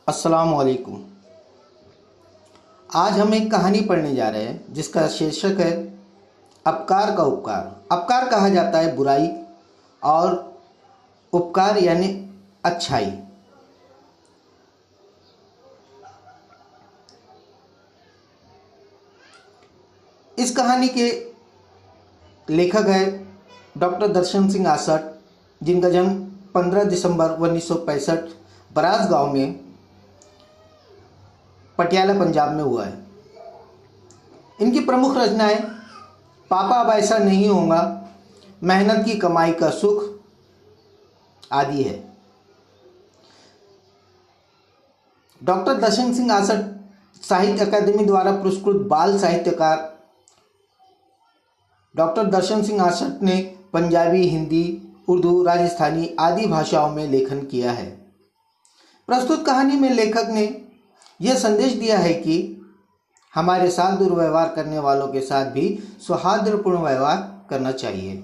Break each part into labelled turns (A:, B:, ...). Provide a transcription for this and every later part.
A: अस्सलाम वालेकुम। आज हम एक कहानी पढ़ने जा रहे हैं जिसका शीर्षक है अपकार का उपकार। अपकार कहा जाता है बुराई और उपकार यानी अच्छाई। इस कहानी के लेखक है डॉक्टर दर्शन सिंह आसट, जिनका जन्म 15 दिसंबर 1965 बरास गांव में पटियाला पंजाब में हुआ है। इनकी प्रमुख रचनाएं पापा अब ऐसा नहीं होगा, मेहनत की कमाई का सुख आदि है। डॉक्टर दर्शन सिंह आसट साहित्य अकादमी द्वारा पुरस्कृत बाल साहित्यकार डॉक्टर दर्शन सिंह आसट ने पंजाबी, हिंदी, उर्दू, राजस्थानी आदि भाषाओं में लेखन किया है। प्रस्तुत कहानी में लेखक ने यह संदेश दिया है कि हमारे साथ दुर्व्यवहार करने वालों के साथ भी सौहार्दपूर्ण व्यवहार करना चाहिए।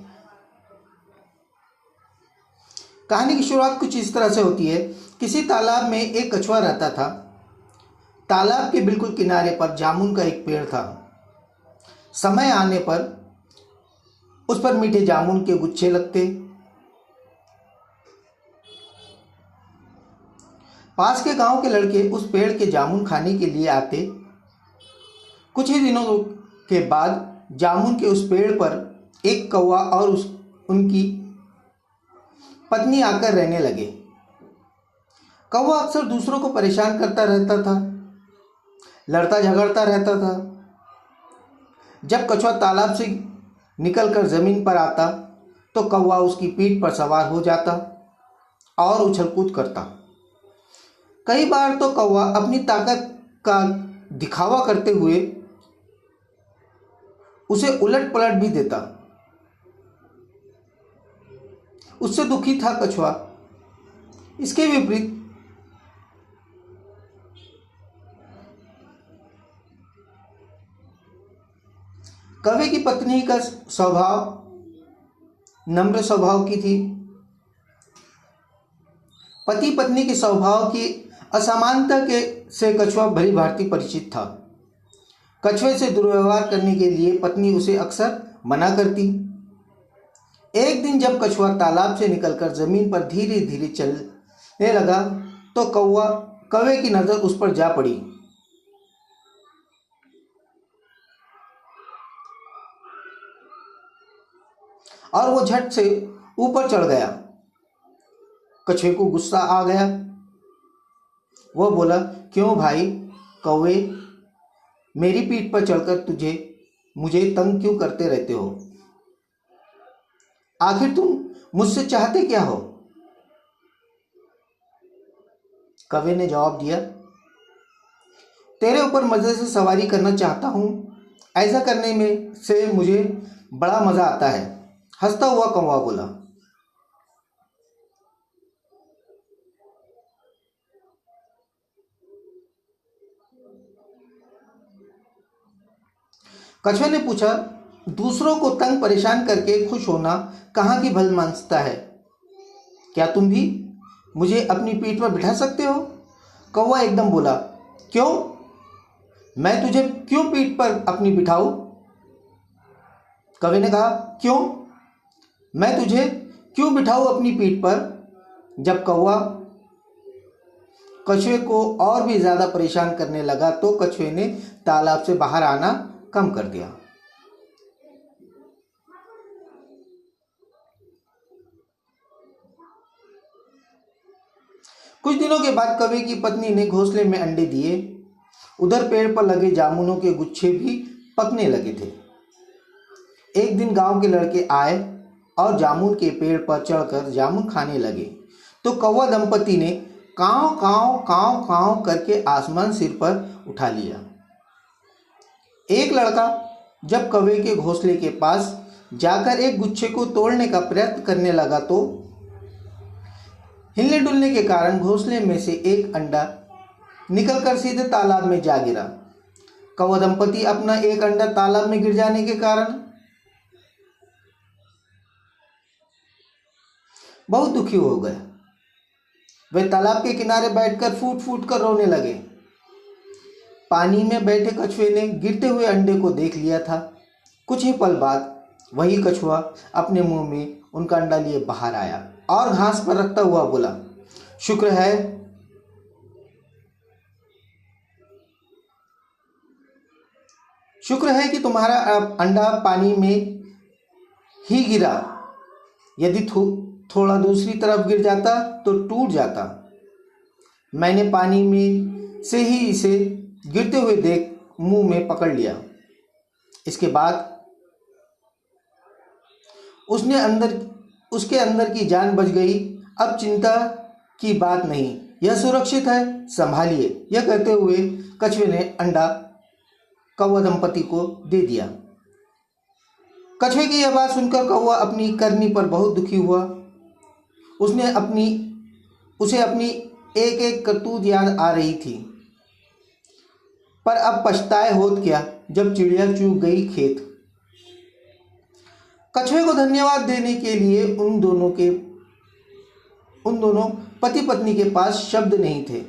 A: कहानी की शुरुआत कुछ इस तरह से होती है। किसी तालाब में एक कछुआ रहता था। तालाब के बिल्कुल किनारे पर जामुन का एक पेड़ था। समय आने पर उस पर मीठे जामुन के गुच्छे लगते। पास के गांव के लड़के उस पेड़ के जामुन खाने के लिए आते। कुछ ही दिनों के बाद जामुन के उस पेड़ पर एक कौवा और उनकी पत्नी आकर रहने लगे। कौवा अक्सर दूसरों को परेशान करता रहता था, लड़ता झगड़ता रहता था। जब कछुआ तालाब से निकलकर जमीन पर आता तो कौवा उसकी पीठ पर सवार हो जाता और उछल कूद करता। कई बार तो कौवा अपनी ताकत का दिखावा करते हुए उसे उलट पलट भी देता। उससे दुखी था कछुआ। इसके विपरीत कौवे की पत्नी का स्वभाव नम्र स्वभाव की थी। पति पत्नी के स्वभाव की असमानता के से कछुआ भली भांति परिचित था। कछुए से दुर्व्यवहार करने के लिए पत्नी उसे अक्सर मना करती। एक दिन जब कछुआ तालाब से निकलकर जमीन पर धीरे धीरे चलने लगा तो कौवे की नजर उस पर जा पड़ी। और वो झट से ऊपर चढ़ गया। कछुए को गुस्सा आ गया। वो बोला, क्यों भाई कौवे, मेरी पीठ पर चढ़कर मुझे तंग क्यों करते रहते हो? आखिर तुम मुझसे चाहते क्या हो? कौवे ने जवाब दिया, तेरे ऊपर मजे से सवारी करना चाहता हूं। ऐसा करने में से मुझे बड़ा मजा आता है। हंसता हुआ कौवा बोला। कछुए ने पूछा, दूसरों को तंग परेशान करके खुश होना कहाँ की भलमानसता है? क्या तुम भी मुझे अपनी पीठ पर बिठा सकते हो? कौवा एकदम बोला, क्यों? मैं तुझे क्यों पीठ पर अपनी बिठाऊं? कौवे ने कहा, क्यों? मैं तुझे क्यों बिठाऊं अपनी पीठ पर? जब कौवा कछुए को और भी ज्यादा परेशान करने लगा तो कछुए ने तालाब से बाहर आना कम कर दिया। कुछ दिनों के बाद कौवे की पत्नी ने घोंसले में अंडे दिए। उधर पेड़ पर लगे जामुनों के गुच्छे भी पकने लगे थे। एक दिन गांव के लड़के आए और जामुन के पेड़ पर चढ़कर जामुन खाने लगे तो कौवा दंपति ने काव काव काव काव करके आसमान सिर पर उठा लिया। एक लड़का जब कौवे के घोंसले के पास जाकर एक गुच्छे को तोड़ने का प्रयत्न करने लगा तो हिलने डुलने के कारण घोंसले में से एक अंडा निकलकर सीधे तालाब में जा गिरा। कौवा दंपति अपना एक अंडा तालाब में गिर जाने के कारण बहुत दुखी हो गया। वे तालाब के किनारे बैठकर फूट फूट कर रोने लगे। पानी में बैठे कछुए ने गिरते हुए अंडे को देख लिया था। कुछ ही पल बाद वही कछुआ अपने मुंह में उनका अंडा लिए बाहर आया और घास पर रखता हुआ बोला, शुक्र है कि तुम्हारा अंडा पानी में ही गिरा। यदि थोड़ा दूसरी तरफ गिर जाता तो टूट जाता। मैंने पानी में से ही इसे गिरते हुए देख मुंह में पकड़ लिया। इसके बाद उसके अंदर की जान बच गई। अब चिंता की बात नहीं, यह सुरक्षित है, संभालिए। यह कहते हुए कछुए ने अंडा कौवा दंपति को दे दिया। कछुए की यह बात सुनकर कौवा अपनी करनी पर बहुत दुखी हुआ। उसे अपनी एक एक करतूत याद आ रही थी, पर अब पछताए होत क्या जब चिड़िया चूक गई खेत। कछुए को धन्यवाद देने के लिए उन दोनों पति पत्नी के पास शब्द नहीं थे।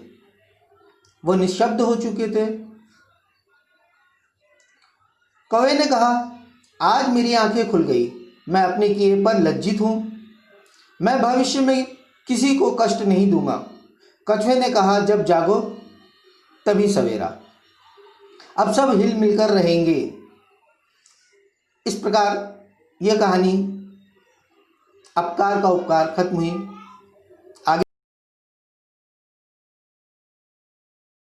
A: वह निशब्द हो चुके थे। कौवे ने कहा, आज मेरी आंखें खुल गई। मैं अपने किए पर लज्जित हूं। मैं भविष्य में किसी को कष्ट नहीं दूंगा। कछुए ने कहा, जब जागो तभी सवेरा। अब सब हिल मिलकर रहेंगे। इस प्रकार यह कहानी अपकार का उपकार खत्म हुई।